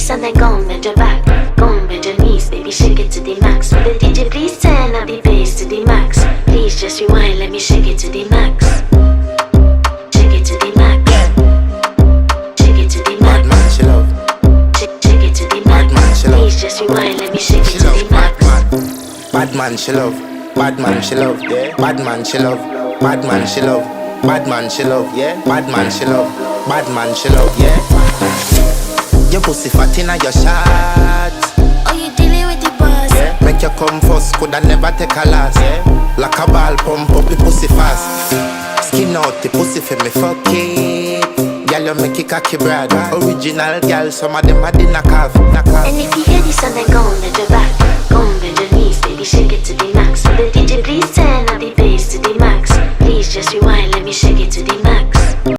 this and then go and bend your back. Go and bend your knees, baby, shake it to the max. Will the DJ please turn up the bass to the max? Please just rewind, let me shake it to the max. Shake it to the max. Shake it to the max. Bad man, she love. Shake it to the max. Bad man, she love. Please just rewind, let me shake it She to love. the max. Bad man, she love. Bad man, she love. Yeah. Bad man, she love. Bad man, she love. Bad man, she love. Yeah. Bad man, she love. Bad man, she love. Yeah. Your pussy fat inna your shots. Oh, you dealing with the boss? Yeah. Make you come first, coulda never take a last. Yeah. Like a ball, pump up the pussy fast. Skin out the pussy for me, fuck it. Girl, you make it cocky, brad. Original girl, some of them are the knockoff. And if you hear this and then go and bend your back. Go and bend your knees, baby, shake it to the max. Will the DJ please turn up the bass to the max? Please just rewind, let me shake it